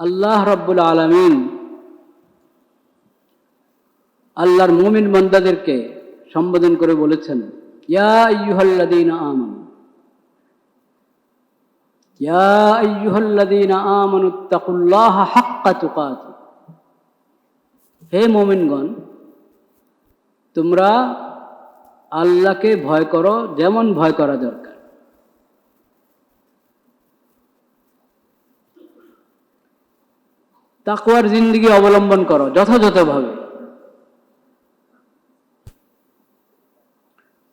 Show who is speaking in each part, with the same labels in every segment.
Speaker 1: আল্লাহ রাব্বুল আলামিন আল্লাহর মুমিন বান্দাদেরকে সম্বোধন করে বলেছেন, ইয়া আইয়ুহাল্লাযীনা আমানু, ইয়া আইয়ুহাল্লাযীনা আমানুত্তাকুল্লাহা হাক্কা তুকাতিহ। হে মুমিনগণ, তোমরা আল্লাহকে ভয় করো যেমন ভয় করা দরকার। তাকওয়ার জিন্দেগি অবলম্বন করো যথাযথভাবে।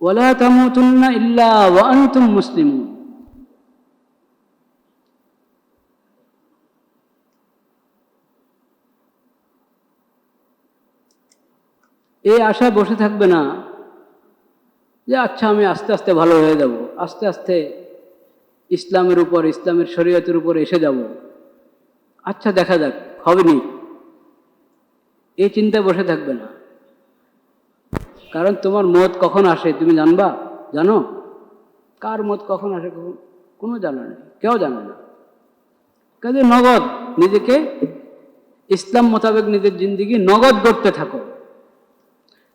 Speaker 1: ওয়ালা তামুতুন্না ইল্লা ওয়া আনতুম মুসলিমুন। এই আশায় বসে থাকবে না যে আচ্ছা আমি আস্তে আস্তে ভালো হয়ে যাব, আস্তে আস্তে ইসলামের উপর, ইসলামের শরীয়তের উপর এসে যাব, আচ্ছা দেখা যাক হবে নি, এই চিন্তায় বসে থাকবে না। কারণ তোমার মত কখন আসে তুমি জানবা? জানো? কার মত কখন আসে কোনো জানা নেই, কেউ জানে না। কাজে নগদ নিজেকে ইসলাম মোতাবেক নিজের জিন্দেগি নগদ করতে থাকো,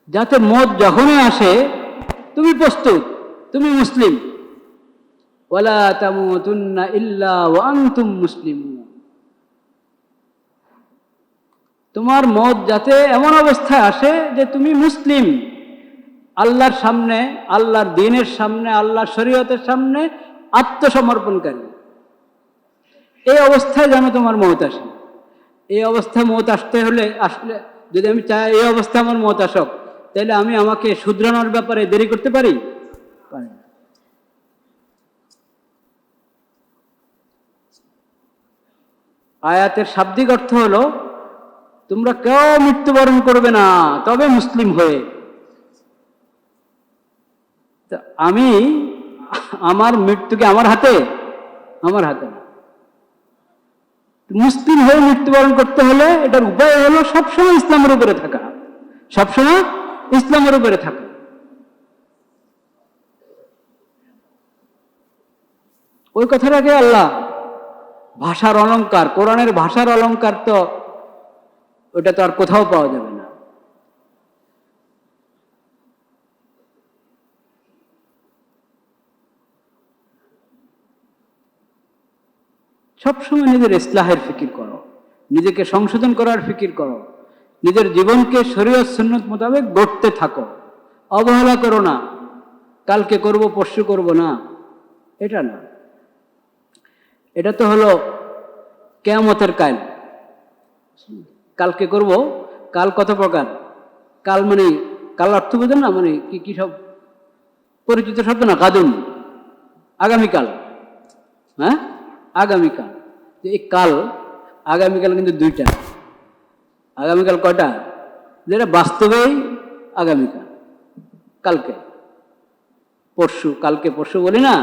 Speaker 1: যাতে মত যখনই আসে তুমি প্রস্তুত, তুমি মুসলিম। ওয়ালা তামুতুন্না ইল্লা ওয়া আনতুম মুসলিমুন। তোমার মত যাতে এমন অবস্থায় আসে যে তুমি মুসলিম, আল্লাহর সামনে, আল্লাহর দ্বীনের সামনে, আল্লাহর শরীয়তের সামনে আত্মসমর্পণকারী। এই অবস্থায় যেন তোমার মত আসে। এই অবস্থায় মত আসলে যদি আমি চাই এই অবস্থায় আমার মত আসক, তাহলে আমি আমাকে শুধরানোর ব্যাপারে দেরি করতে পারি? পারি না। আয়াতের শাব্দিক অর্থ হলো, তোমরা কেউ মৃত্যুবরণ করবে না তবে মুসলিম হয়ে। আমি আমার মৃত্যুকে আমার হাতে? আমার হাতে না। মুসলিম হয়ে মৃত্যুবরণ করতে হলে এটার উপায় হলো সবসময় ইসলামের উপরে থাকা, সবসময় ইসলামের উপরে থাকা। ওই কথাটাকে আল্লাহ ভাষার অলংকার, কোরআনের ভাষার অলংকার, তো ওটা তো আর কোথাও পাওয়া যাবে না। সবসময় নিজের ইসলাহের ফিকির করো, নিজেকে সংশোধন করার ফিকির করো, নিজের জীবনকে শরীয়ত সুন্নত মোতাবেক গড়তে থাকো। অবহেলা করো না, কালকে করব পরশু করব না, এটা না। এটা তো হলো কিয়ামতের কাল। কালকে করব, কাল কত প্রকার? কাল মানে কাল অর্থ বোঝেন না, মানে কি কি সব পরিচিত শব্দ না? কাদুন, আগামীকাল। হ্যাঁ, আগামীকাল। এই কাল, আগামীকাল কিন্তু দুইটা। আগামীকাল কয়টা? যেটা বাস্তবেই আগামীকাল, কালকে, পরশু, কালকে পরশু বলি না।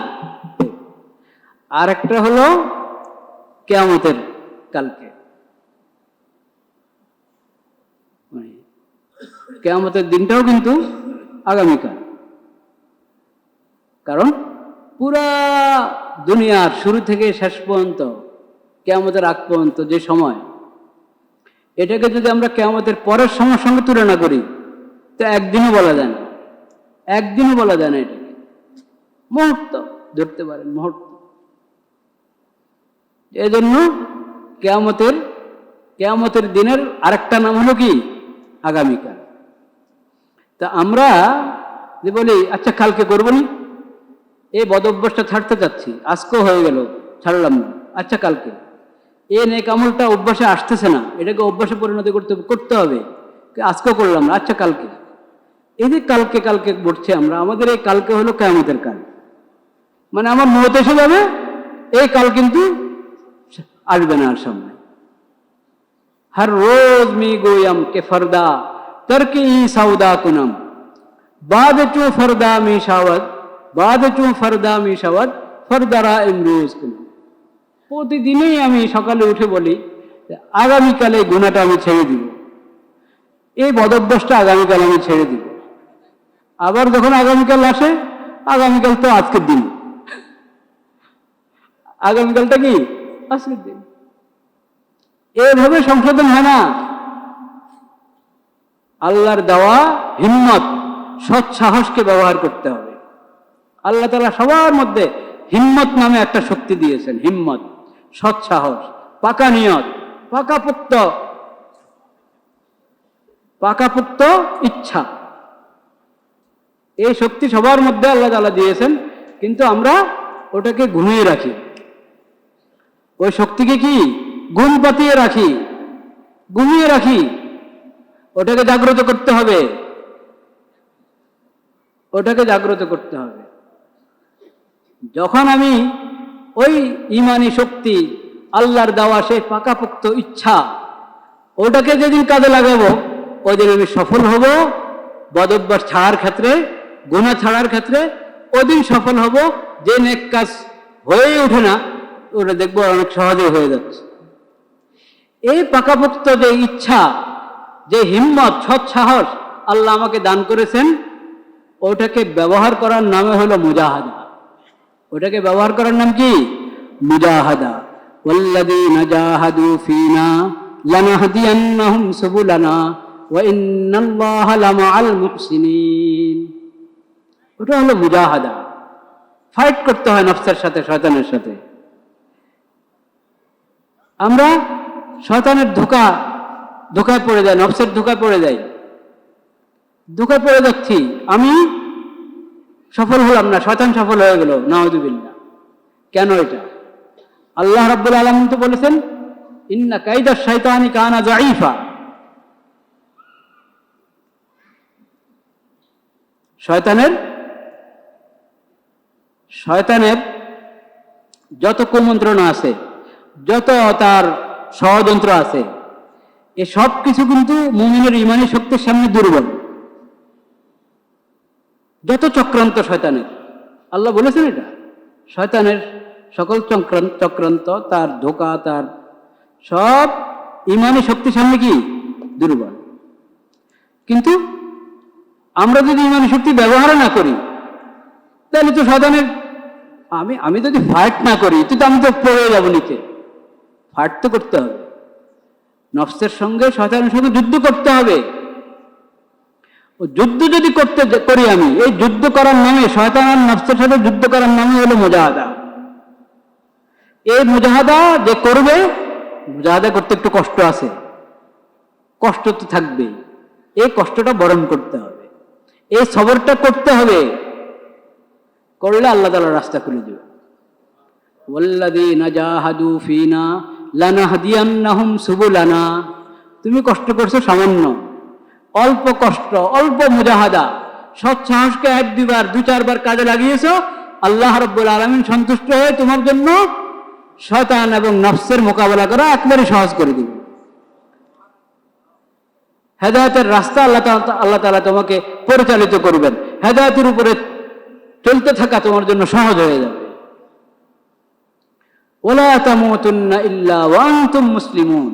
Speaker 1: আর একটা হলো কিয়ামতের কালকে, কিয়ামতের দিনটাও কিন্তু আগামীকাল। কারণ পুরা দুনিয়ার শুরু থেকে শেষ পর্যন্ত, কিয়ামতের আগ পর্যন্ত যে সময়, এটাকে যদি আমরা কিয়ামতের পরের সময়ের সঙ্গে তুলনা করি, তো একদিনও বলা যায় না, একদিনও বলা যায় না। এটাকে মুহূর্ত ধরতে পারেন, মুহূর্ত। এজন্য কিয়ামতের দিনের আরেকটা নাম হলো কি? আগামীকাল। তা আমরা যে বলি আচ্ছা কালকে করবো নি, এই বদ অভ্যাসটা ছাড়তে চাচ্ছি, আজকেও হয়ে গেল, ছাড়লাম না, আচ্ছা কালকে। এ নেক আমলটা অভ্যাসে আসতেছে না, এটাকে অভ্যাসে পরিণত করতে হবে। আজকেও করলাম না, আচ্ছা কালকে। এই যে কালকে কালকে বলছি আমরা, আমাদের এই কালকে হলো কিয়ামতের কাল। মানে আমার মত এসে যাবে, এই কাল কিন্তু আসবে না আর সামনে। हर रोज मी गोयम के फरदा तरके ई सौदा कुनम बाद चू फरदा मी शावद बाद चू फरदा मी शावद फरदारा इमरोज कुनम। প্রতিদিনই আমি সকালে উঠে বলি আগামীকাল এই গুনাহটা আমি ছেড়ে দিব, এই বদভ্যাসটা আগামীকাল আমি ছেড়ে দিব। আবার যখন আগামীকাল আসে, আগামীকাল তো আজকের দিন, আগামীকালটা কি? আজকের দিন। এভাবে সংশোধন হয় না। আল্লাহর দেওয়া হিম্মত, সৎ সাহসকে ব্যবহার করতে হবে। আল্লাহ তাআলা সবার মধ্যে হিম্মত নামে একটা শক্তি দিয়েছেন। হিম্মত, সৎ সাহস, পাকা নিয়ত, পাকাপোক্ত ইচ্ছা, এই শক্তি সবার মধ্যে আল্লাহ তাআলা দিয়েছেন। কিন্তু আমরা ওটাকে ঘুমিয়ে রাখি, ওই শক্তিকে কি ঘুম পাতিয়ে রাখি, ঘুমিয়ে রাখি। ওটাকে জাগ্রত করতে হবে, ওটাকে জাগ্রত করতে হবে। যখন আমি ওই ইমানি শক্তি, আল্লাহর দেওয়া সেই পাকাপোক্ত ইচ্ছা, ওটাকে যেদিন কাজে লাগাবো ওই দিন আমি সফল হব। বদ অভ্যাস ছাড়ার ক্ষেত্রে, গুনাহ ছাড়ার ক্ষেত্রে ওদিন সফল হব। যে নেক কাজ হয়ে ওঠে না, ওটা দেখবো অনেক সহজে হয়ে যাচ্ছে। এই পাকাপোক্ত যে ইচ্ছা, যে হিম্মত, সৎ সাহস আল্লাহ আমাকে দান করেছেন, ওটাকে ব্যবহার করার নামে হলো মুজাহাদা। ওটাকে ব্যবহার করার নাম কি? মুজাহাদা। ওয়াল্লাযীনা জাহাদু ফীনা লানাহদিয়ান্নাহুম সুবুলানা ওয়া ইন্নাল্লাহা লামাআল মুহসিনিন। ওটা হলো মুজাহাদা। ফাইট করতে হয় নফসের সাথে, শয়তানের সাথে। আমরা শয়তানের ধোকায় পড়ে যাই, নফসের ধোকায় পড়ে যাই, ধোকায় পড়ে যাচ্ছি। আমি সফল হলাম না, শয়তান সফল হয়ে গেল, নাউযুবিল্লাহ। কেন এটা? আল্লাহ রাব্বুল আলামিন তো বলেছেন, ইন্না কাইদাশ শাইতানি কানা যায়ীফা। শয়তানের যত কুমন্ত্রণা আছে, যত তার ষড়যন্ত্র আছে, এ সব কিছু কিন্তু মুমিনের ঈমানী শক্তির সামনে দুর্বল। যত চক্রান্ত শয়তানের, আল্লাহ বলেছেন এটা, শয়তানের সকল চক্রান্ত, তার ধোঁকা, তার সব ঈমানী শক্তির সামনে কি দুর্বল। কিন্তু আমরা যদি ঈমানী শক্তি ব্যবহার না করি, তাহলে তো শয়তানের, আমি যদি ফাইট না করি, আমি তো পড়ে যাবো নিচে। ফাইট তো করতে হবে, নফসের সঙ্গে, শয়তানের সঙ্গে যুদ্ধ করতে হবে। ও যুদ্ধ যদি করি আমি, এই যুদ্ধ করার নামে, শয়তান আর নফসের সাথে যুদ্ধ করার নামে হলো মুজাহাদা। এই মুজাহাদা যে করবে, মুজাহাদা করতে একটু কষ্ট আছে, কষ্ট তো থাকবেই। এই কষ্টটা বরণ করতে হবে, এই সবরটা করতে হবে। করলে আল্লাহ তাআলা রাস্তা খুলে দেবে। ওয়াল্লাযীনা জাহাদু ফীনা লানাহদিয়ান্নাহুম সুবুলানা। তুমি কষ্ট করছো সামান্য, অল্প কষ্ট, অল্প মুজাহাদা, সৎ সাহসকে 1-2 বার, 2-4 বার কাজে লাগিয়েছো, আল্লাহ রাব্বুল আলামিন সন্তুষ্ট হয়ে তোমার জন্য শয়তান এবং নফসের মোকাবেলা করা একেবারে সহজ করে দিবে। হেদায়েতের রাস্তা আল্লাহ তাআলা তোমাকে পরিচালিত করবেন। হেদায়েতের উপরে চলতে থাকা তোমার জন্য সহজ হয়ে যাবে। ওয়ালা তামুতুন্না ইল্লা ওয়া আনতুম মুসলিমুন।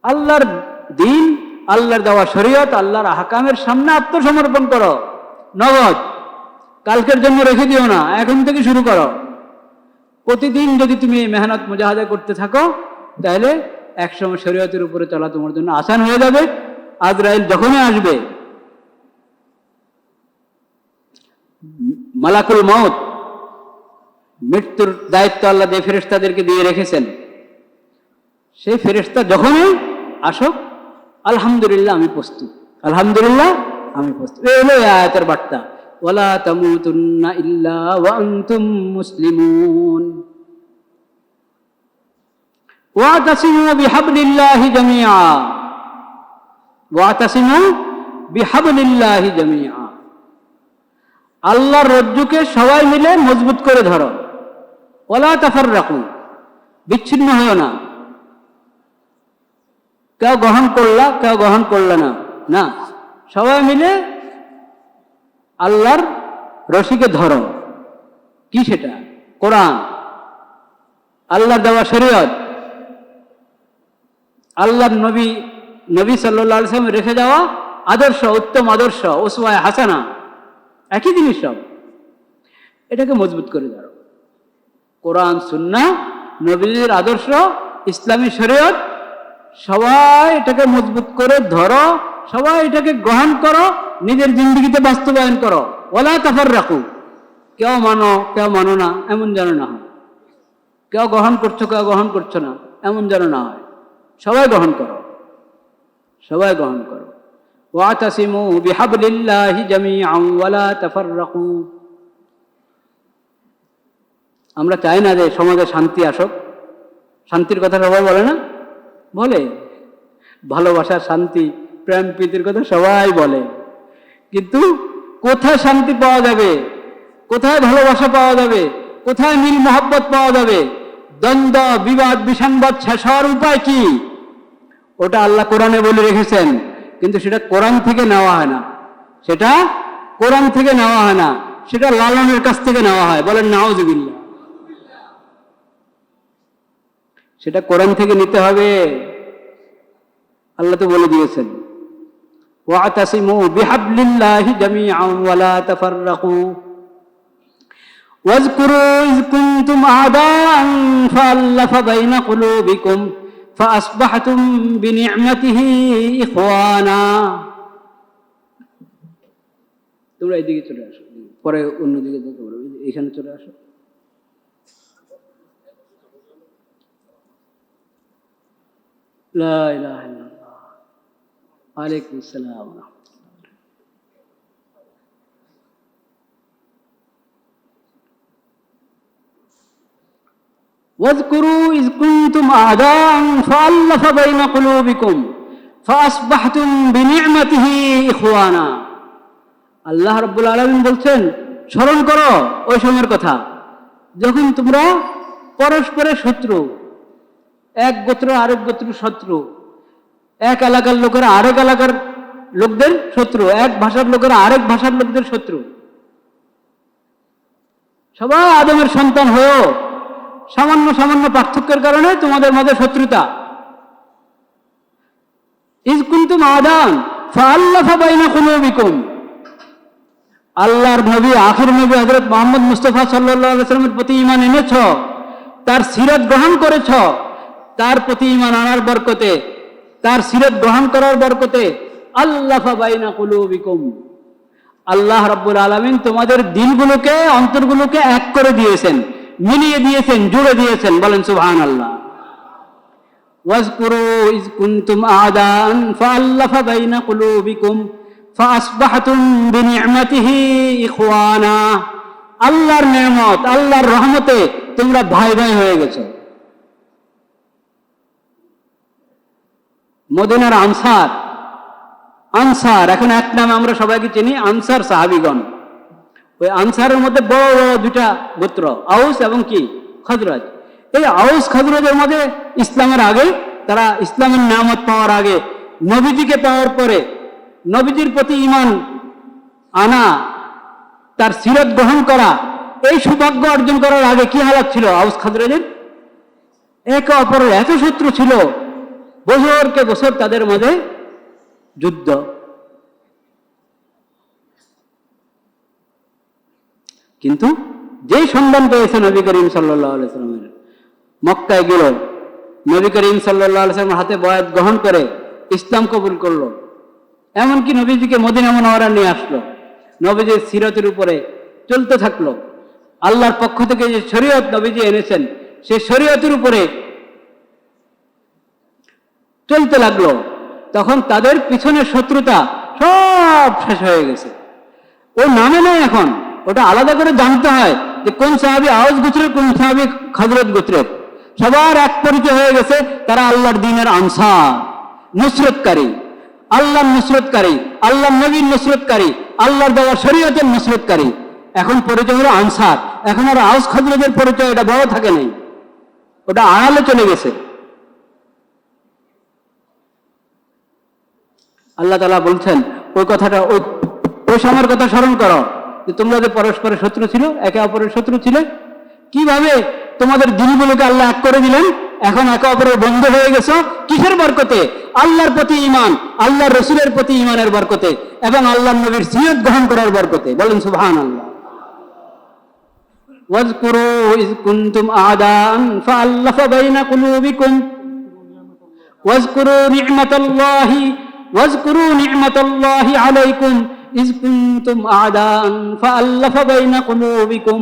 Speaker 1: আল্লাহর দ্বীন, আল্লাহর দেওয়া শরীয়ত, আল্লাহর আহকামের সামনে আত্মসমর্পণ করো। নগদ কালকের জন্য রেখে দিও না, এখন থেকে শুরু করো। প্রতিদিন যদি তুমি এই মেহনত মুজাহাদা করতে থাকো, তাহলে একসময় শরীয়তের উপরে চলা তোমার জন্য আসান হয়ে যাবে। আজরাইল যখনই আসবে, মালাকুল মউত, মৃত্যুর দায়িত্ব আল্লাহ যে ফেরেশতাদেরকে দিয়ে রেখেছেন, সেই ফেরেশতা যখনই আসুক, আলহামদুলিল্লাহ আমি প্রস্তুত, আলহামদুলিল্লাহ আমি প্রস্তুত। এই হলো আয়াতের বার্তা, ওয়ালা তামুতুন্না ইল্লা ওয়া আনতুম মুসলিমুন ওয়াতাসিমু বিহাবলিল্লাহি জামিআ, ওয়াতাসিমু বিহাবলিল্লাহি জামিআ। আল্লাহর রজ্জুকে সবাই মিলে মজবুত করে ধরো। ওয়ালা তাফাররাকু, বিচ্ছিন্ন হও না। কেউ গ্রহণ করলা, কেউ গ্রহণ করলা না, না, সবাই মিলে আল্লাহর রশিকে ধরো। কি সেটা? কোরআন, আল্লাহর দেওয়া শরীয়ত, আল্লাহর নবী সাল্লাল্লাহু আলাইহি ওয়াসাল্লাম রেখে যাওয়া আদর্শ, উত্তম আদর্শ, উসওয়ায়ে হাসানা, একই জিনিস সব। এটাকে মজবুত করে ধরো। কোরআন, সুন্নাহ, নবীর আদর্শ, ইসলামী শরীয়ত, সবাই এটাকে মজবুত করে ধরো, সবাই এটাকে গ্রহণ করো, নিজের জিন্দগিতে বাস্তবায়ন করো। ওয়ালা তাফাররাকু, কেউ মানো কেউ মানো না এমন যেন না হয়, কেউ গ্রহণ করছো কেউ গ্রহণ করছো না এমন যেন না হয়, সবাই গ্রহণ করো, সবাই গ্রহণ করো। ওয়াতাসিমু বিহাবলিল্লাহি জামিআন ওয়ালা তাফাররাকু। আমরা চাই না যে সমাজে শান্তি আসুক, শান্তির কথা সবাই বলে না, বলে ভালোবাসা, শান্তি, প্রেম প্রীতির কথা সবাই বলে, কিন্তু কোথায় শান্তি পাওয়া যাবে, কোথায় ভালোবাসা পাওয়া যাবে, কোথায় মিল মহব্বত পাওয়া যাবে, দ্বন্দ্ব বিবাদ বিসংবাদ শেষ হওয়ার উপায় কি, ওটা আল্লাহ কোরআনে বলে রেখেছেন, কিন্তু সেটা কোরআন থেকে নেওয়া হয় না, সেটা কোরআন থেকে নেওয়া হয় না, সেটা লালনের কাছ থেকে নেওয়া হয়। বলেন নাউজুবিল্লাহ। সেটা কোরআন থেকে নিতে হবে, আল্লাহ তো বলে দিয়েছেন ওয়াতাসিমু বিহাবলিল্লাহি জামিআন ওয়ালা তাফাররাকু ওয়াজকুরু ইয কুনতুম আ'দাআন ফাআল্লাফা বাইনা কুলুবিকুম ফাআসবাহতুম বিনি'মাতিহি ইখওয়ানা। তোমরা এইদিকে চলে আসো, পরে অন্যদিকে যেতে পারবে, এখানে চলে আসো। লা ইলাহা ইল্লাল্লাহ। ওয়ালাইকুম আসসালাম। ওয়াজকুরু ইয কুনতুম আ'দাআন ফাআল্লাফা বাইনা কুলুবিকুম ফাআসবাহতুম বিনি'মাতিহি ইখওয়ানা। আল্লাহ রাব্বুল আলামিন বলছেন, স্মরণ করো ওই সময়ের কথা যখন তোমরা পরস্পরের শত্রু, এক গোত্র আরেক গোত্র শত্রু, এক এলাকার লোকেরা আরেক এলাকার লোকদের শত্রু, এক ভাষার লোকেরা আরেক ভাষার লোকদের শত্রু, সবাই আদমের সন্তান হয়েও সামান্য সামান্য পার্থক্যের কারণে তোমাদের মাঝে শত্রুতা। ইয কুনতুম আ'দাআন ফাআল্লাফা বাইনা কুলুবিকুম। আল্লাহর নবী, আখির নবী হযরত মুহাম্মদ মুস্তাফা সাল্লাল্লাহু আলাইহি ওয়াসাল্লামের প্রতি ঈমান এনেছ, তার সিরাত গ্রহণ করেছ, তার প্রতি ঈমান আনার বরকতে, তার সিরাত গ্রহণ করার বরকতে আল্লাফা বাইনা কুলুবিকুম, আল্লাহ রাব্বুল আলামিন তোমাদের দিলগুলোকে, অন্তরগুলোকে এক করে দিয়েছেন, মিলিয়ে দিয়েছেন, জুড়ে দিয়েছেন। বলেন সুবহানাল্লাহ। ওয়াজকুরু ইয কুনতুম আ'দাআন ফাআল্লাফা বাইনা কুলুবিকুম ফাআসবাহতুম বিনি'মাতিহি ইখওয়ানা। আল্লাহর নেয়ামত, আল্লাহর রহমতে তোমরা ভাই ভাই হয়ে গেছো। মদিনার আনসার, আনসার এখন এক নামে আমরা সবাইকে চিনি, আনসার সাহাবীগণ। ওই আনসারের মধ্যে বড় বড় দুটা গোত্র, আউস এবং কি খাজরাজ। এই আউস খাজরাজের মধ্যে ইসলামের আগে, তারা ইসলামের নিয়ামত পাওয়ার আগে, নবীজিকে পাওয়ার পরে নবীজির প্রতি ঈমান আনা, তার সিরাত গ্রহণ করা, এই সৌভাগ্য অর্জন করার আগে কি হালাত ছিল আউস খাজরাজের? একে অপরের এত শত্রু ছিল, বছরকে বছর তাদের মাঝে যুদ্ধ। কিন্তু যেই সন্ধান পেয়েছে নবী করিম সাল্লাল্লাহু আলাইহি ওয়াসাল্লামের, মক্কায় গেল, নবী করিম সাল্লাল্লাহু আলাইহি ওয়াসাল্লামের হাতে বয়াত গ্রহণ করে ইসলাম কবুল করলো, এমনকি নবীজিকে মদিনা মুনাওয়ারা নিয়ে আসলো, নবীজির সিরাতের উপরে চলতে থাকলো। আল্লাহর পক্ষ থেকে যে শরীয়ত নবীজি এনেছেন, সেই শরীয়তের উপরে চলতে লাগলো। তখন তাদের পিছনের শত্রুতা সব শেষ হয়ে গেছে। ও নামে নেই এখন, ওটা আলাদা করে জানতে হয় যে কোন সাহাবী আউস গোত্রের, কোন সাহাবী খাজরাজ গোত্রের। সবার এক পরিচয় হয়ে গেছে, তারা আল্লাহর দ্বীনের আনসার, নুসরতকারী, আল্লাহর নুসরতকারী, আল্লাহর নবীর নুসরতকারী, আল্লাহর দেওয়া শরীয়তের নুসরতকারী। এখন পরিচয় হলো আনসার। এখন আর আউস খাজরাজের পরিচয় এটা বড় থাকে নাই, ওটা আড়ালে চলে গেছে। আল্লাহ তাআলা বলছেন ওই কথাটা, ওই সময়ের কথা স্মরণ করো যে তোমরা যে পরস্পরের শত্রু ছিল, একে অপরের শত্রু ছিলে, কিভাবে তোমাদের দিলগুলোকে আল্লাহ এক করে দিলেন, এখন একে অপরের বন্ধু হয়ে গেছো। কিসের বরকতে? আল্লাহর প্রতি ঈমান, আল্লাহর রাসূলের প্রতি ঈমানের বরকতে এবং আল্লাহর নবীর সিরাত গ্রহণ করার বরকতে। বলেন সুবহানাল্লাহ। ওয়াজকুরু ইয কুনতুম আ'দাআন ফাআল্লাফা বাইনা কুলুবিকুম ওয়াজকুরু নি'মাতাল্লাহি আলাইকুম ইয কুনতুম আ'দাআন ফাআল্লাফা বাইনা কুলুবিকুম।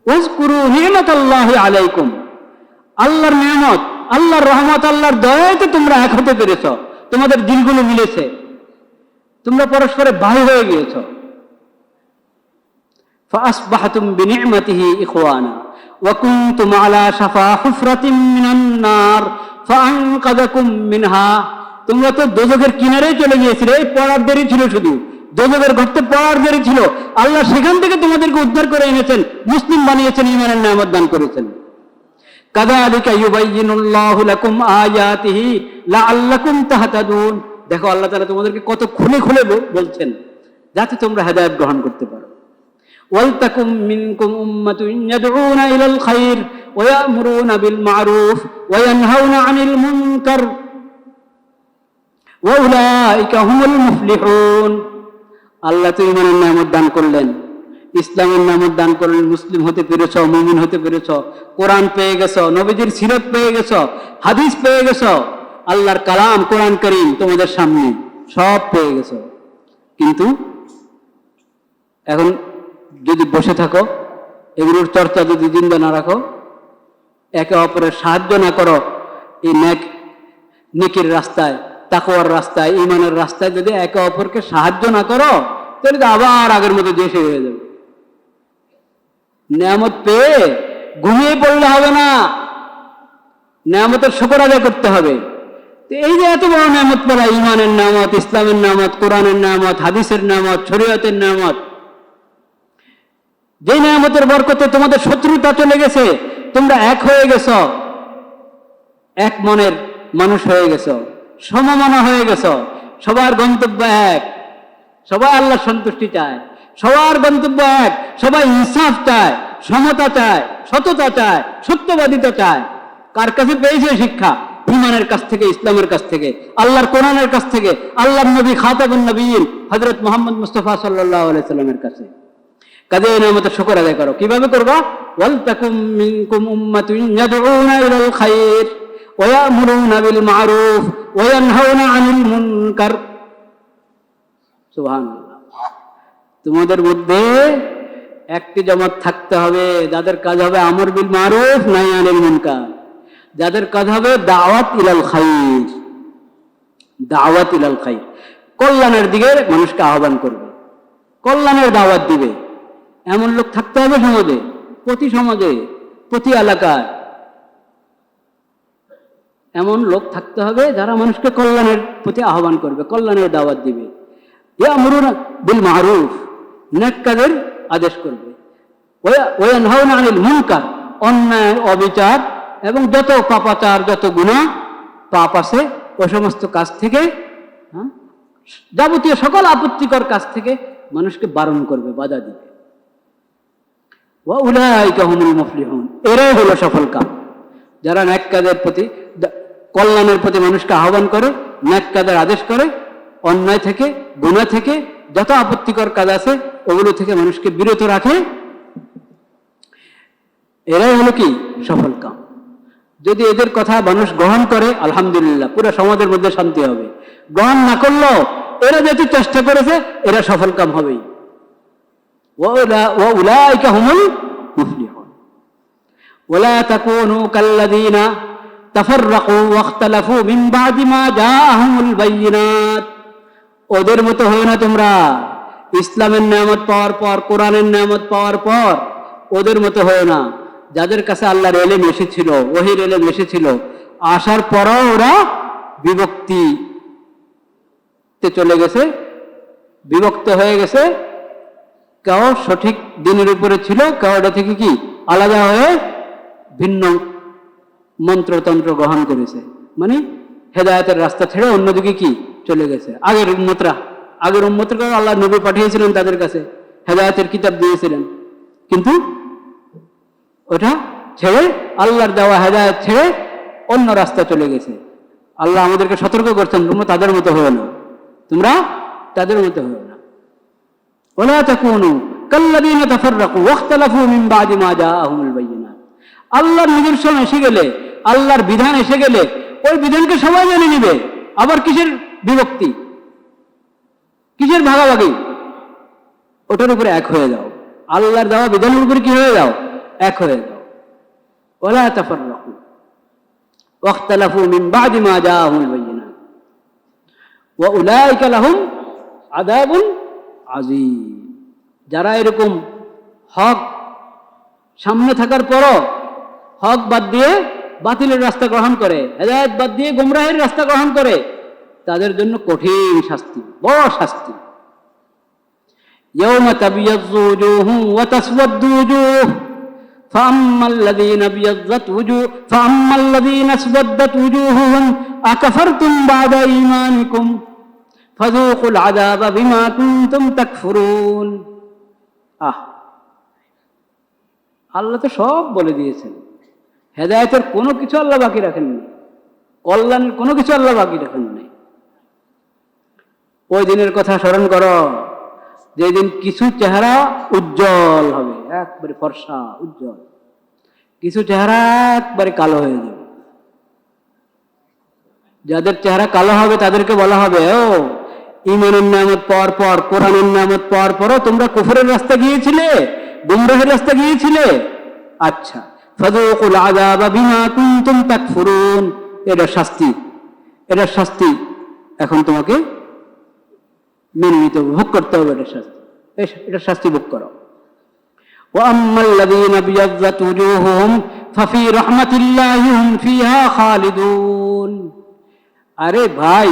Speaker 1: ওয়াজকুরু নি'মাতাল্লাহি আলাইকুম, আল্লাহর নিয়ামত, আল্লাহর রহমত, আল্লাহর দয়াতে তোমরা এক হতে পেরেছ, তোমাদের দিলগুলো মিলেছে, তোমরা পরস্পরে ভাই হয়ে গিয়েছ। ফাআসবাহতুম বিনি'মাতিহি ইখওয়ানা ওয়া কুনতুম আলা শাফা হুফরাতিন মিনান নার ফাআনকাযাকুম মিনহা। তোমরা তো দোজখের কিনারেই চলে গিয়েছিলে, এই পড়ার দেরি ছিল, শুধু দোজখের গর্তে পড়ার দেরি ছিল, আল্লাহ সেখান থেকে তোমাদেরকে উদ্ধার করে এনেছেন, মুসলিম বানিয়েছেন, ঈমানের নিয়ামত দান করেছেন। কাযালিকা ইউবাইয়িনুল্লাহু লাকুম আয়াতিহি লাআল্লাকুম তাহতাদুন। দেখো আল্লাহ তাআলা তোমাদেরকে কত খুলে খুলে বলছেন, যাতে তোমরা হেদায়েত গ্রহণ করতে পারো। ওয়ালতাকুম মিনকুম উম্মাতুন ইয়াদউনা ইলাল খায়র ওয়া ইয়া'মুরুনা বিল মা'রুফ ওয়া ইয়ানহাউনা আনিল মুনকার ওয়া উলাইকা হুমুল মুফলিহুন। আল্লাহ তো ঈমানের নিয়ামত দান করলেন, ইসলামের নিয়ামত দান করলেন, মুসলিম হতে পেরেছ, মুমিন হতে পেরেছ, কোরআন পেয়ে গেছ, নবীজির সিরাত পেয়ে গেছ, হাদিস পেয়ে গেছ, আল্লাহর কালাম কোরআন কারীম তোমাদের সামনে সব পেয়ে গেছ। কিন্তু এখন যদি বসে থাকো, এগুলোর চর্চা যদি জিন্দা না রাখো, একে অপরের সাহায্য না করো, এই নেকির রাস্তায়, তাকওয়ার রাস্তায়, ঈমানের রাস্তায় যদি একে অপরকে সাহায্য না করো, তাহলে তো আবার আগের মতো দেশে হয়ে যাবে। নিয়ামত পেয়ে ঘুমিয়ে পড়লে হবে না, নিয়ামতের শুকর আদায় করতে হবে। তো এই যে এত বড় নিয়ামত পেলা, ঈমানের নিয়ামত, ইসলামের নিয়ামত, কোরআনের নিয়ামত, হাদিসের নিয়ামত, শরীয়তের নিয়ামত, যে নিয়ামতের বরকতে তোমাদের শত্রুতা চলে গেছে, তোমরা এক হয়ে গেছ, এক মনের মানুষ হয়ে গেছ, সমমনা হয়ে গেছ, সবার গন্তব্য এক, সবাই আল্লাহর সন্তুষ্টি চায়, সবার গন্তব্য এক, সবাই ইনসাফ চায়, সমতা চায়, সততা চায়, সত্যবাদিতা চায়। কার কাছে পেয়েছে শিক্ষা? ঈমানের কাছ থেকে, ইসলামের কাছ থেকে, আল্লাহর কোরআনের কাছ থেকে, আল্লাহর নবী খাতাবুন নবীন হযরত মুহাম্মদ মুস্তাফা সাল্লাল্লাহু আলাইহি সাল্লামের কাছে। কাজে এই নিয়ামতের শুকর আদায় করো। কিভাবে করবা? ওয়ালতাকুম মিনকুম উম্মাতুন ইয়াদউনা ইলাল খায়র ওয়া ইয়া'মুরুনা বিল মা'রুফ ওয়া ইয়ানহাউনা আনিল মুনকার। সুবহানাল্লাহ। তোমাদের মধ্যে একটি জামাত থাকতে হবে, যাদের কাজ হবে আমর বিল মারুফ নাহি আনিল মুনকার, যাদের কাজ হবে দাওয়াত ইলাল খায়র, দাওয়াত ইলাল খায়র, কল্যাণের দিকে মানুষকে আহ্বান করবে, কল্যাণের দাওয়াত দিবে। এমন লোক থাকতে হবে সমাজে, প্রতি এলাকায় এমন লোক থাকতে হবে যারা মানুষকে কল্যাণের প্রতি আহ্বান করবে, কল্যাণের দাওয়াত দিবে। ইয়া'মুরুনা বিল মারুফ, নেক কাজের আদেশ করবে, ওয়া ইয়ানহাউনা আনিল মুনকার, অন্যায়, অবিচার এবং যত পাপাচার, যত গুনাহ পাপ আছে, ওই সমস্ত কাজ থেকে, যাবতীয় সকল আপত্তিকর কাজ থেকে মানুষকে বারণ করবে, বাধা দিবে। ওয়া উলাইকা হুমুল মুফলিহুন, এরাই হলো সফল কাম, যারা নেক কাজের প্রতি, কল্যাণের প্রতি মানুষকে আহ্বান করে, নেক কাজের আদেশ করে, অন্যায় থেকে, গুনাহ থেকে, যত আপত্তিকর কাজ আছে ওগুলো থেকে মানুষকে বিরত রাখে, এরাই হলো কি সফল কাম। যদি এদের কথা মানুষ গ্রহণ করে, আলহামদুলিল্লাহ, পুরো সমাজের মধ্যে শান্তি হবে। গ্রহণ না করলেও এরা যেহেতু চেষ্টা করেছে, এরা সফল কাম হবেই। ওয়া উলাইকা হুমুল মুফলিহুন। ওয়ালা তাকুনু কাল্লাযীনা তাফাররাকু ওয়াখতালাফু মিন বা'দি মা জাআহুমুল বায়িনাত। ওদের মতো হয় না তোমরা, ইসলামের নিয়ামত পাওয়ার পর, কোরআনের নিয়ামত পাওয়ার পর ওদের মতো হয় না, যাদের কাছে আল্লাহর ইলম এসেছিল, ওহীর ইলম এসেছিল, আসার পরও ওরা বিভক্তিতে চলে গেছে, বিভক্ত হয়ে গেছে। কেউ সঠিক দিনের উপরে ছিল, কেউ এটা থেকে কি আলাদা হয়ে ভিন্ন মন্ত্রতন্ত্র গ্রহণ করেছে, মানে হেদায়েতের রাস্তা ছেড়ে অন্যদিকে কি চলে গেছে। আগের উম্মতরা আল্লাহ নবী পাঠিয়েছিলেন, তাদের কাছে হেদায়েতের কিতাব দিয়েছিলেন, কিন্তু ওটা ছেড়ে, আল্লাহর দেওয়া হেদায়েত ছেড়ে অন্য রাস্তা চলে গেছে। আল্লাহ আমাদেরকে সতর্ক করছেন, তোমরা তাদের মতো হও না, তোমরা তাদের মতো হও না। ওয়ালা তাকুনু কাল্লাযীনা তাফাররাকু ওয়াখতালাফু মিন বা'দি মা জাআহুমুল বায়িনাত। আল্লাহর নিদর্শন এসে গেলে, আল্লাহর বিধান এসে গেলে ওই বিধানকে সবাই মেনে নিবে। আবার কিসের বিভক্তি, কিসের ভাগাভাগি? ওটার উপরে এক হয়ে যাও, আল্লাহর দেওয়া বিধানের উপরে কি হয়ে যাও, এক হয়ে যাও। ওয়ালা তাফাররাকু ওয়াখতালাফু মিন বাদি মা জাআহুমুল বায়িনাত ওয়া উলাইকা লাহুম আযাবুন আযীম। যারা এরকম হক সামনে থাকার পরও হক বাদ দিয়ে বাতিলের রাস্তা গ্রহণ করে, হেদায়েত বাদ দিয়ে গুমরাহের রাস্তা গ্রহণ করে, তাদের জন্য কঠিন শাস্তি, বড় শাস্তি। ইয়াউমা তাবিয়াজ্জু ওয়ুজুহুম ওয়া তাসওয়াদ্দু ওয়ুজুহ ফাআম্মাল্লাযীনা আসওয়াদ্দাত ওয়ুজুহুহুম আকাফারতুম বা'দা ঈমানিকুম ফাযূকুল আযাবা বিমা কুনতুম তাকফুরুন। আল্লাহ তো সব বলে দিয়েছেন। হেদায়েতের কোনো কিছু আল্লাহ বাকি রাখেননি, কল্যাণের কোনো কিছু আল্লাহ বাকি রাখেননি। ওই দিনের কথা স্মরণ করো, যেদিন কিছু চেহারা উজ্জ্বল হবে, একবারে ফর্সা উজ্জ্বল, কিছু চেহারা একবারে কালো হয়ে যাবে। যাদের চেহারা কালো হবে তাদেরকে বলা হবে, ও ঈমানের নিয়ামত পাওয়ার পর, কোরআনের নিয়ামত পাওয়ার পরও তোমরা কুফরের রাস্তা গিয়েছিলে, গুমরাহের রাস্তা গিয়েছিলে। আচ্ছা, ফাযূকুল আযাবা বিমা কুনতুম তাকফুরুন। এটা শাস্তি, এটা শাস্তি এখন তোমাকে মেনে নিতে হবে, ভোগ করতে হবে। এটা শাস্তি, এটা শাস্তি ভোগ করো। ওয়া আম্মাল্লাযীনা বিয়াজ্জাত ওয়ুজুহুহুম ফাফি রাহমাতিল্লাহি হুম ফিহা খালিদুন। আরে ভাই,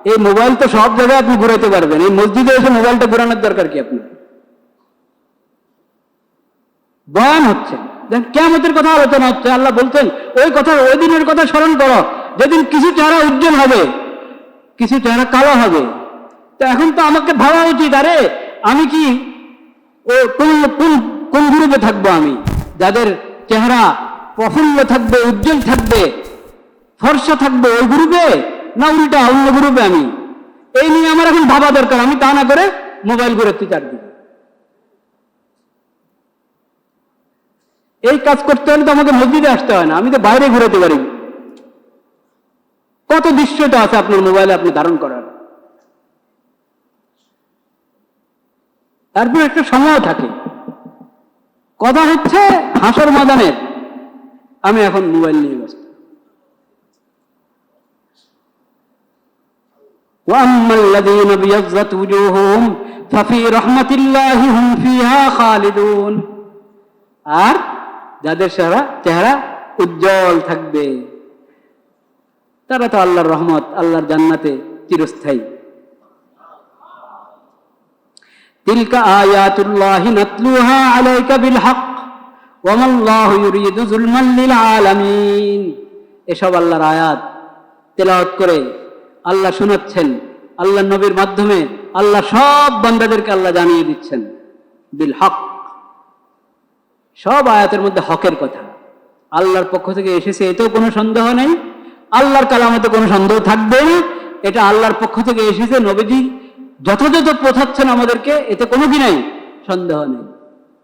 Speaker 1: এই মোবাইল তো সব জায়গায় আপনি ঘুরাতে পারবেন, এই মসজিদে এসে মোবাইলটা ঘুরানোর দরকার কি আপনার? বয়ান হচ্ছে, কিয়ামতের কথা আলোচনা হচ্ছে, আল্লাহ বলছেন ওই কথা, ওই দিনের কথা স্মরণ করো যেদিন কিছু চেহারা উজ্জ্বল হবে, কিছু চেহারা কালো হবে। তো এখন তো আমাকে ভাবা উচিত, আরে আমি কি কোন গ্রুপে থাকবো? আমি যাদের চেহারা প্রফুল্ল থাকবে, উজ্জ্বল থাকবে, ফর্সা থাকবে, ওই গ্রুপে, না উল্টা অন্য গ্রুপে? আমি এই নিয়ে আমার এখন ভাবা দরকার। আমি তা না করে মোবাইল ঘুরাচ্ছি চারদিকে। এই কাজ করতে হলে তো আমাকে মসজিদে আসতে হয় না, আমি তো বাইরে ঘুরাতে পারি। কত দৃশ্যটা আছে আপনার মোবাইলে আপনি ধারণ করার। তারপর একটা সময় থাকে, কথা হচ্ছে হাসর ময়দানের, আমি এখন মোবাইল নিয়ে ব্যস্ত। ওয়াম্মাল্লাযীনা বিয়াজ্জাত ওয়ুজুহুহুম ফাফি রাহমাতিল্লাহি হুম ফিহা খালিদুন। আর যাদের চেহারা উজ্জ্বল থাকবে তারা তো আল্লাহর রহমত, আল্লাহর জান্নাতে চিরস্থায়ী। তিলকা আয়াতুল্লাহি নাতলুহা আলাইকা বিল হক ওয়া মাল্লাহু ইউরিদু যুলমান লিল আলামিন। এসব আল্লাহর আয়াত তেলাওয়াত করে আল্লাহ শোনাচ্ছেন, আল্লাহর নবীর মাধ্যমে আল্লাহ সব বান্দাদেরকে আল্লাহ জানিয়ে দিচ্ছেন বিল হক। সব আয়াতের মধ্যে হকের কথা আল্লাহর পক্ষ থেকে এসেছে, এতেও কোনো সন্দেহ নেই। আল্লাহর কালামতে কোনো সন্দেহ থাকবে না, এটা আল্লাহর পক্ষ থেকে এসেছে। নবীজি যথাযথ পৌঁছাচ্ছেন আমাদেরকে, এতে কোনো কি নাই, সন্দেহ নেই।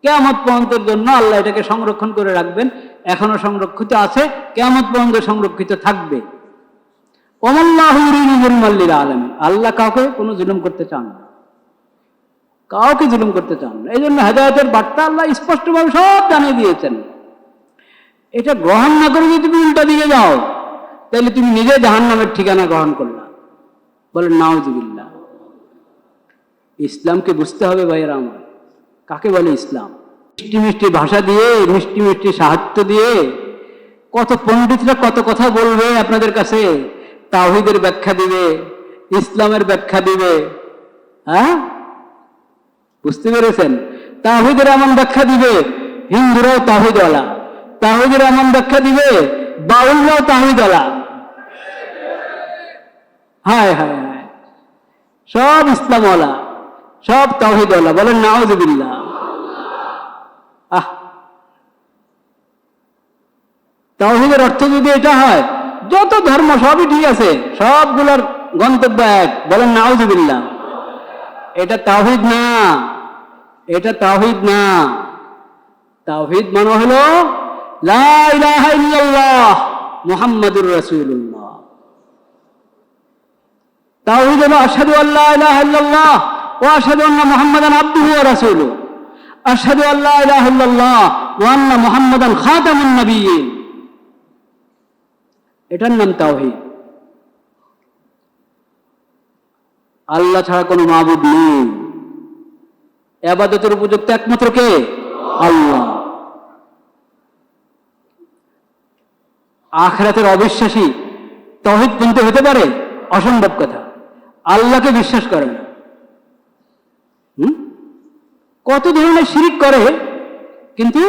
Speaker 1: কিয়ামত পর্যন্তের জন্য আল্লাহ এটাকে সংরক্ষণ করে রাখবেন, এখনো সংরক্ষিত আছে, কিয়ামত পর্যন্ত সংরক্ষিত থাকবে। ওয়াল্লাহু ইউরিদু যুলমান লিল আলামিন। আল্লাহ কাউকে কোনো জুলুম করতে চান না, কাউকে জুলুম করতে চান না। এই জন্য হেদায়েতের বার্তা আল্লাহ স্পষ্টভাবে সব জানিয়ে দিয়েছেন। এটা গ্রহণ না করে যদি তুমি উল্টা দিকে যাও, তাহলে তুমি নিজে জাহান্নামের ঠিকানা গ্রহণ করলা। বলেন নাউজুবিল্লাহ। ইসলামকে বুঝতে হবে ভাইয়েরা আমার, কাকে বলে ইসলাম। মিষ্টি মিষ্টি ভাষা দিয়ে, মিষ্টি মিষ্টি সাহিত্য দিয়ে কত পণ্ডিতরা কত কথা বলবে আপনাদের কাছে, তাওহীদের ব্যাখ্যা দিবে, ইসলামের ব্যাখ্যা দিবে। হ্যাঁ, বুঝতে পেরেছেন? তাওহীদের এমন ব্যাখ্যা দিবে, হিন্দুরাও তাওহীদওয়ালা। তাওহীদের এমন ব্যাখ্যা দিবে, বাউলরাও তাওহীদওয়ালা। হায় হায় হায়, সব ইসলামওয়ালা, সব তাওহীদওয়ালা। বলেন নাউজুবিল্লাহ। তাওহীদের অর্থ যদি এটা হয়, যত ধর্ম সবই ঠিক আছে, সবগুলোর গন্তব্য এক। বলেন নাউজুবিল্লাহ। এটা তাওহীদ না, এটা তাওহীদ না। তাওহীদ মানে হলো লা ইলাহা ইল্লাল্লাহ মুহাম্মাদুর রাসূলুল্লাহ। তাওহীদ হলো আশহাদু আল্লা ইলাহা ইল্লাল্লাহ ওয়া আশহাদু আন্না মুহাম্মাদান আবদুহু ওয়া রাসূলুহু, আশহাদু আল্লা ইলাহা ইল্লাল্লাহ ওয়া আন্না মুহাম্মাদান খাতামুন নবিয়্যিন। এটার নাম তাওহীদ। আল্লাহ ছাড়া কোনো মাবুদ নেই, ইবাদতের উপযুক্ত একমাত্র কে? আল্লাহ। আখিরাতের অবিশ্বাসী তাওহীদ কিন্তু হতে পারে? অসম্ভব কথা। আল্লাহকে বিশ্বাস করে না। কত ধরনের শিরিক করে, কিন্তু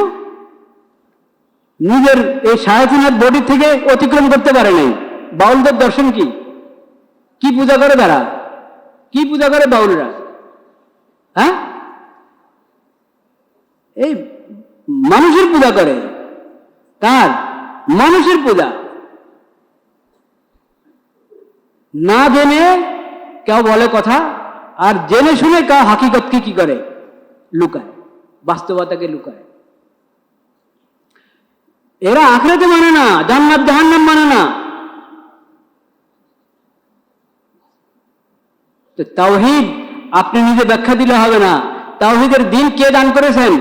Speaker 1: নিজের এই শায়াতিনের বডি থেকে অতিক্রম করতে পারে নাই। বাউলদের দর্শন কি? কি পূজা করে তারা? কি পূজা করে বাউলরা? হ্যাঁ, এই মানুষের পূজা করে। কার? মানুষের পূজা। না জেনে কেউ বলে কথা, আর জেনে শুনে কেউ হাকিকতকে কি করে? লুকায়, বাস্তবতাকে লুকায়। এরা আখিরাতে মানে না, জান্নাত জাহান্নাম মানে না। তো তাওহীদ আপনি নিজে ব্যাখ্যা দিলে হবে না। তাওহীদের দিন কে দান করেছেন?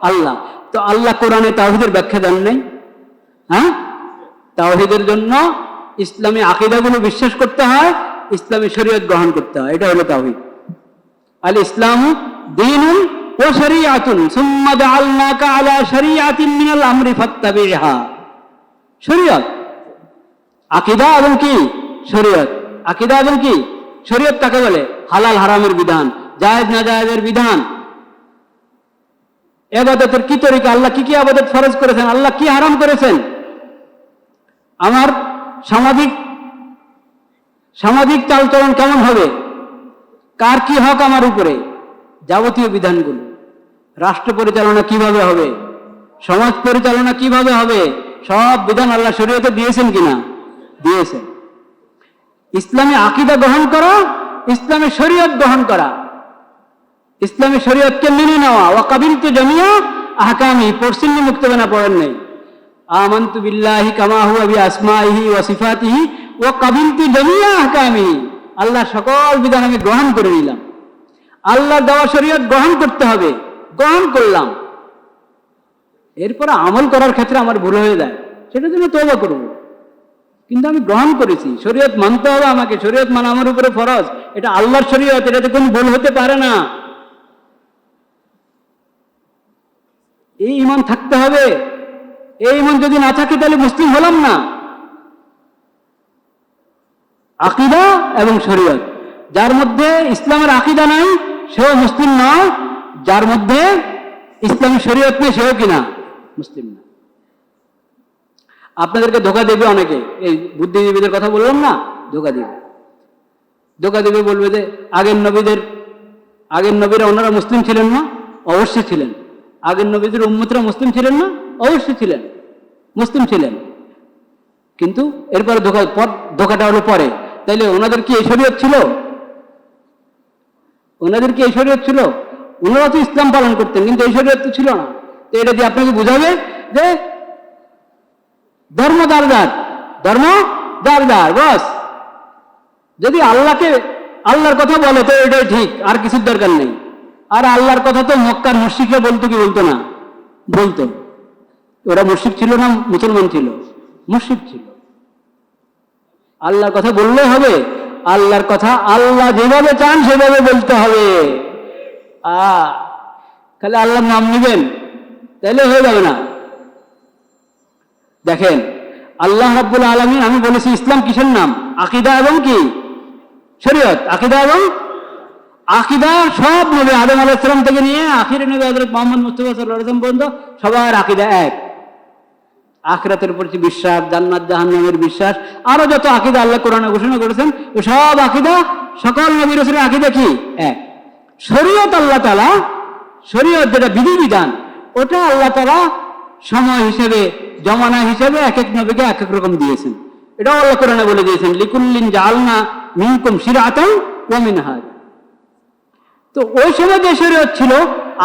Speaker 1: আল্লাহ। তো আল্লাহ কোরআনে তাওহীদের ব্যাখ্যা দেন নাই? হ্যাঁ, তাওহীদের জন্য ইসলামী আকীদাগুলো বিশ্বাস করতে হয়, ইসলামী শরীয়ত গ্রহণ করতে হয়। এটা হলো তাওহীদ। আল ইসলামু দীনুন ওয়া শরীআতুন সুম্মা জাআলনাকা আলা শরীআতিন মিনাল আমরি ফাত্তাবিহা। শরীয়ত, আকীদা এবং কি শরীয়ত। আকীদা এবং কি শরীয়ত কাকে বলে? হালাল হারামের বিধান, জায়েজ না জায়েজের বিধান, ইবাদতের কি তরিকা, আল্লাহ কি কি ইবাদত ফরজ করেছেন, আল্লাহ কি হারাম করেছেন, আমার সামাজিক চালচলন কেমন হবে, কার কি হক আমার উপরে, যাবতীয় বিধানগুলো। রাষ্ট্র পরিচালনা কিভাবে হবে, সমাজ পরিচালনা কিভাবে হবে, সব বিধান আল্লাহ শরীয়তে দিয়েছেন কিনা? দিয়েছেন। ইসলামী আকীদা গ্রহণ করা, ইসলামী শরীয়ত গ্রহণ করা, ইসলামী শরীয়তকে মেনে নেওয়া। ওয়া কাবিলতু জামিয়া আহকামি, পড়ছেন না মুক্তবেনা? পড়েন নাই? আমানতু বিল্লাহি কামা হুয়া বিআসমাইহি ওয়া সিফাতিহি ওয়া কাবিলতু জামিয়া আহকামি। আল্লাহর সকল বিধান আমি গ্রহণ করে নিলাম। আল্লাহর দেওয়া শরীয়ত গ্রহণ করতে হবে, গ্রহণ করলাম। এরপর আমল করার ক্ষেত্রে আমার ভুল হয়ে যায়, সেটার জন্য তওবা করব। কিন্তু আমি গ্রহণ করেছি, শরীয়ত মানতে হবে আমাকে, শরীয়ত মানা আমার উপরে ফরজ। এটা আল্লাহর শরীয়ত, এটাতে কোনো ভুল হতে পারে না। এই ঈমান থাকতে হবে। এই ঈমান যদি না থাকে তাহলে মুসলিম হলাম না। আকীদা এবং শরীয়ত, যার মধ্যে ইসলামের আকীদা নাই সেও মুসলিম নয়, যার মধ্যে ইসলামের শরীয়ত নেই সেও কিনা মুসলিম না। আপনাদেরকে ধোকা দেবে অনেকে, এই বুদ্ধিজীবীদের কথা বললাম না, ধোকা দেবে, বলবে যে আগের নবীরা ওনারা মুসলিম ছিলেন না? অবশ্যই ছিলেন। আগের নবীদের উম্মতরা মুসলিম ছিলেন না? অবশ্যই ছিলেন, মুসলিম ছিলেন। কিন্তু এরপরে ধোকাটা হলো পরে। তাইলে ওনাদের কি এই শরীয়ত ছিল? ওনাদের কি এই শরীয়ত ছিল? ওনারা তো ইসলাম পালন করতেন, কিন্তু এই শরীয়ত তো ছিল না। তো এটা দিয়ে আপনাকে বুঝাবে যে ধর্ম যার যার, বস। যদি আল্লাহর কথা বলে তো এটাই ঠিক, আর কিছুর দরকার নেই। আর আল্লাহর কথা তো মক্কার মুশরিকরা বলতো কি বলতো না? বলতো। ওরা মুশরিক ছিল না মুসলমান ছিল? মুশরিক ছিল। আল্লাহর কথা বললেই হবে, আল্লাহর কথা আল্লাহ যেভাবে চান সেভাবে বলতে হবে। খালি আল্লাহর নাম নেবেন তাহলে হয়ে যাবে না। দেখেন, আল্লাহ রাব্বুল আলামিন, আমি বলেছি ইসলাম কিসের নাম? আকীদা এবং কি শরীয়ত। আকীদা সব নবী আদম আলাইহিস সালাম থেকে নিয়ে আখিরি নবী হযরত মুহাম্মদ মুস্তাফা সাল্লাল্লাহু আলাইহি ওয়াসাল্লাম পর্যন্ত সবার আকীদা এক। আখিরাতের উপর যে বিশ্বাস, জান্নাত জাহান্নামের বিশ্বাস, আরো যত আকীদা আল্লাহ কোরআনে ঘোষণা করেছেন, সব আকীদা, সকল নবী রাসূলের আকীদা কি এক। শরীয়ত আল্লাহ তাআলা, শরীয়ত যেটা বিধিবিধান, ওটা আল্লাহ তাআলা সময় হিসেবে, জমানা হিসেবে এক এক নবীকে এক এক রকম দিয়েছেন। এটাও আল্লাহ কোরআনে বলে দিয়েছেন, লিকুল্লিন জাআলনা মিনকুম শিরআতান ওয়া মিনহাজ। তো ওই সময় যে শরীয়ত ছিল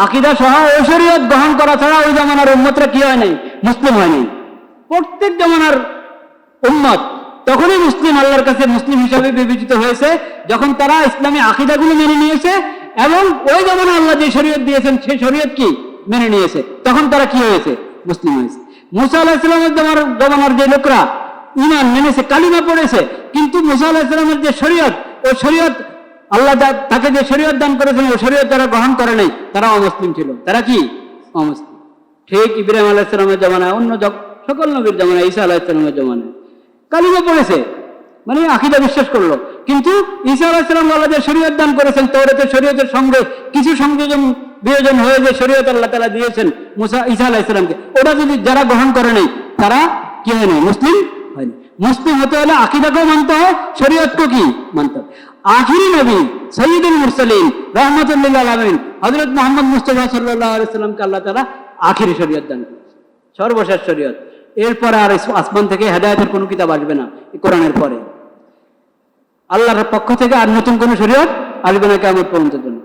Speaker 1: আকীদা সহ, ওই শরীয়ত গ্রহণ করা ছাড়া ওই জামানার উম্মতরা কি হয় নাই? মুসলিম হয় নাই। প্রত্যেক জামানার উম্মত তখনই মুসলিম আল্লাহর কাছে মুসলিম হিসাবে বিবেচিত হয়েছে, যখন তারা ইসলামী আকীদাগুলো মেনে নিয়েছে এবং ওই যেমন আল্লাহ যে শরীয়ত দিয়েছেন সেই শরীয়ত কি মেনে নিয়েছে, তখন তারা কি হয়েছে? মুসলিম হয়েছে। মুসা আলাইহিস সালামের জমানার যে লোকরা ঈমান মেনেছে, কালিমা পড়েছে, কিন্তু মুসা আলাইহিস সালামের যে শরীয়ত, ওই শরীয়ত আল্লাহ তাকে যে শরীয়ত দান করেছেন ওই শরীয়ত তারা গ্রহণ করে নাই, তারা অমুসলিম ছিল। তারা কি? অমুসলিম। ঠিক ইব্রাহিম আলাইহিস সালামের জমানায়, অন্য সকল নবীর জমানায়, ঈসা আলাইহিস সালামের জমানায় কালিমা পড়েছে, মানে আকীদা বিশ্বাস করলো, কিন্তু ঈসা আলাইহিস সালাম আল্লাহ যে শরীয়ত দান করেছেন, তাওরাতের শরীয়তের সঙ্গে কিছু সংযোজন বিয়োজন হয়ে যে শরীয়ত আল্লাহ তাআলা দিয়েছেন ঈসা আলাইহিস সালামকে, ওটা যদি যারা গ্রহণ করে নাই, তারা কি হয় নাই? মুসলিম হয়নি। মুসলিম হতে হলে আকীদাকেও মানতে হয়, শরীয়তকেও কি মানতে হয়। আখিরি নবী সাইয়্যিদুল মুরসালিন রাহমাতুল লিল আলামিন হযরত মুহাম্মদ মুস্তাফা সাল্লাল্লাহু আলাইহি সাল্লামকে আল্লাহ তাআলা আখিরি শরীয়ত দান করেছেন, সর্বশেষ শরীয়ত। এরপরে আর আসমান থেকে হেদায়েতের কোনো কিতাব আসবে না, কোরআনের পরে আল্লাহর পক্ষ থেকে আর নতুন কোনো শরীয়ত আসবে না কিয়ামত পর্যন্ত জন্য।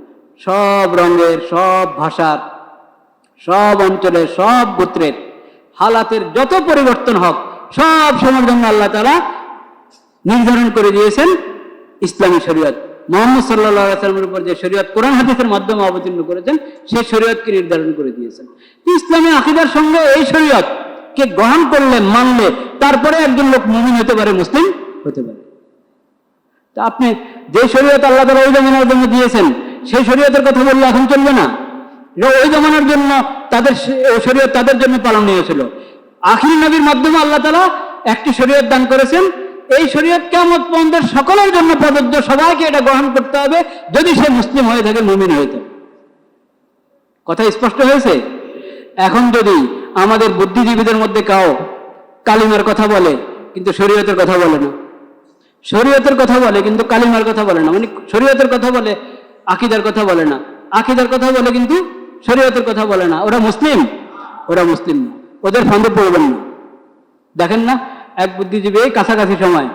Speaker 1: সব রঙের, সব ভাষার, সব অঞ্চলের, সব গোত্রের হালাতের যত পরিবর্তন হোক, সব সময়ের জন্য আল্লাহ তাআলা নির্ধারণ করে দিয়েছেন ইসলামী শরীয়ত। মুহাম্মদ সাল্লাল্লাহু আলাইহি ওয়াসাল্লামের উপর যে শরীয়ত কোরআন হাদিসের মাধ্যমে অবতীর্ণ করেছেন, সেই শরীয়তকে নির্ধারণ করে দিয়েছেন। ইসলামী আকীদার সঙ্গে এই শরীয়তকে গ্রহণ করলে, মানলে, তারপরে একজন লোক মুমিন হতে পারে, মুসলিম হতে পারে। তা আপনি যে শরীয়ত আল্লাহ তাআলা ওই জামানার জন্য দিয়েছেন, সেই শরীয়তের কথা বললে এখন চলবে না। ওই জামানার জন্য তাদের শরীয়ত তাদের জন্য পালনীয় ছিল। আখিরি নবীর মাধ্যমে আল্লাহ তাআলা একটি শরীয়ত দান করেছেন, এই শরীয়ত কিয়ামত পর্যন্ত সকলের জন্য প্রযোজ্য, সবাইকে এটা গ্রহণ করতে হবে, যদি সে মুসলিম হয়ে থাকে, মুমিন হয়ে থাকে। কথা স্পষ্ট হয়েছে? এখন যদি আমাদের বুদ্ধিজীবীদের মধ্যে কাউ কালিমার কথা বলে কিন্তু শরীয়তের কথা বলে না, শরীয়তের কথা বলে কিন্তু কালিমার কথা বলে না, মানে শরীয়তের কথা বলে আকীদার কথা বলে না, আকীদার কথা বলে কিন্তু শরীয়তের কথা বলে না, ওরা মুসলিম? ওরা মুসলিম না, ওদের ফাঁদে পড়বেন না। দেখেন না, এক বুদ্ধিজীবী কাছাকাছি সময়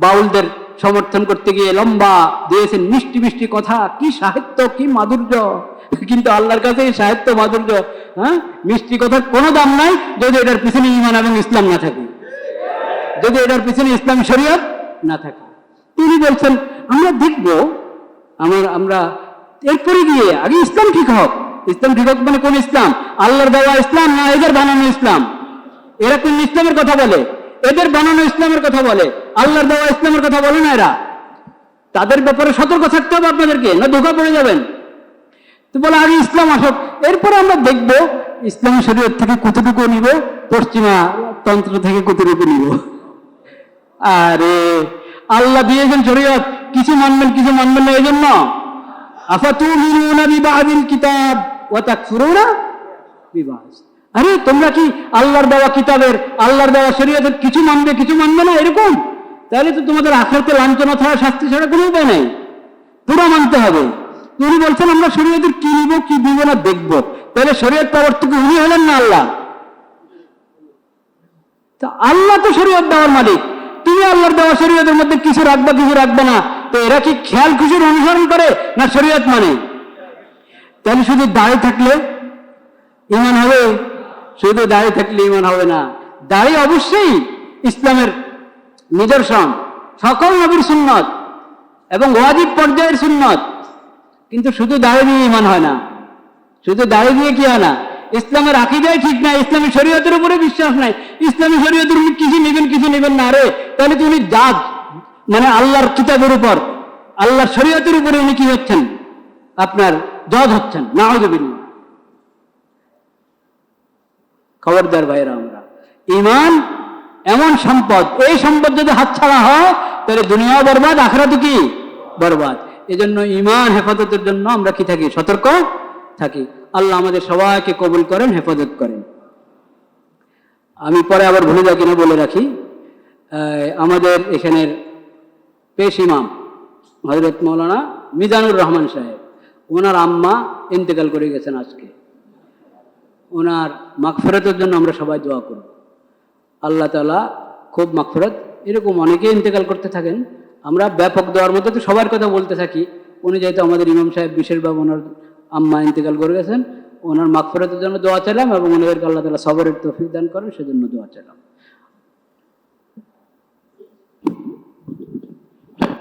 Speaker 1: বাউলদের সমর্থন করতে গিয়ে লম্বা দিয়েছেন মিষ্টি মিষ্টি কথা, কি সাহিত্য, কি মাধুর্য, কিন্তু আল্লাহর কাছে এই সাহিত্য, মাধুর্য, মিষ্টি কথার কোনো দাম নাই যদি এটার পিছনে ঈমান এবং ইসলাম না থাকে, যদি এটার পিছনে ইসলামী শরীয়ত না থাকে। তিনি বলছেন আমরা দেখব, আমরা এরপরে গিয়ে আগে ইসলাম ঠিক হোক। ইসলাম ঠিক হোক মানে কোন ইসলাম? আল্লাহর দেওয়া ইসলাম না এদের বানানো ইসলাম? এরা কোন ইসলামের কথা বলে? এদের বানানো ইসলামের কথা বলে, আল্লাহর দেওয়া ইসলামের কথা বলে না এরা। তাদের ব্যাপারে সতর্ক থাকতে হবে আপনাদেরকে, না ধোঁকা পড়ে যাবেন। তো বলে আগে ইসলাম আসুক, এরপরে আমরা দেখব ইসলামী শরীয়ত থেকে কতটুকু নিব, পশ্চিমা তন্ত্র থেকে কতটুকু নিব। আরে আল্লাহ দিয়েছেন শরীয়ত, কিছু মানবেন কিছু মানবেন না, এই জন্য আফাতুমিনুনা বিবাদিল কিতাব ওয়া তাকফুরুনা বিবাদ। আরে তোমরা কি আল্লাহর দেওয়া কিতাবের, আল্লাহর দেওয়া শরীয়তের কিছু মানবে কিছু মানবে না, এরকম? তাহলে তো তোমাদের আখিরাতে লাঞ্ছনা ছাড়া, শাস্তি ছাড়া কোনো উপায় নেই, পুরো মানতে হবে। উনি বলছেন আমরা শরীয়তের কি নিব কি দিব না দেখব, তাহলে শরীয়ত প্রবর্তক উনি হলেন না আল্লাহ? তা আল্লাহ তো শরীয়ত দেওয়ার মালিক, তুমি আল্লাহর দেওয়া শরীয়তের মধ্যে কিছু রাখবা কিছু রাখবে না, তো এরা কি খেয়াল খুশির অনুসরণ করে না শরীয়ত মানে? তাহলে শুধু দাড়ি থাকলে ঈমান হবে? শুধু দাড়ি থাকলে ঈমান হবে না। দাড়ি অবশ্যই ইসলামের নিদর্শন, সকল নবীর সুন্নত এবং ওয়াজিব পর্যায়ের সুন্নত, কিন্তু শুধু দাড়ি দিয়ে ঈমান হয় না, শুধু দাড়ি দিয়ে কি হয় না? ইসলামের আকীদাই ঠিক নাই, ইসলামী শরীয়তের উপরে বিশ্বাস নাই, ইসলামী শরীয়তের উপর কিছু নেবেন কিছু নেবেন না। আরে তাহলে তো উনি জাজ, মানে আল্লাহর কিতাবের উপর, আল্লাহর শরীয়তের উপরে উনি কি হচ্ছেন? আপনার জজ হচ্ছেন। নাউযুবিল্লাহ। খবরদার ভাইরা, আমরা ঈমান এমন সম্পদ, এই সম্পদ যদি হাতছাড়া হয় তাহলে দুনিয়াও বরবাদ, আখিরাতও কি বরবাদ। এজন্য ঈমান হেফাজতের জন্য আমরা কি থাকি? সতর্ক থাকি। আল্লাহ আমাদের সবাইকে কবুল করেন, হেফাজত করেন। আমি পরে আবার ভুলে যাই কিনা বলে রাখি, আমাদের এখানের পেশ ইমাম হযরত মাওলানা মিজানুর রহমান সাহেব, ওনার আম্মা ইন্তেকাল করে গেছেন আজকে। ওনার মাগফিরাতের জন্য আমরা সবাই দোয়া করব। আল্লাহ তাআলা খুব মাগফিরাত, এরকম অনেকে ইন্তেকাল করতে থাকেন, আমরা ব্যাপক দোয়ার মধ্যে তো সবার কথা বলতে থাকি। উনি যেহেতু আমাদের ইমাম সাহেব বিশেষভাবে ওনার আম্মা ইন্তেকাল করে গেছেন, ওনার মাগফিরাতের জন্য দোয়া চাইলাম এবং ওনাদেরকে আল্লাহ তাআলা সবরের তৌফিক দান করেন, সেজন্য দোয়া চাইলাম।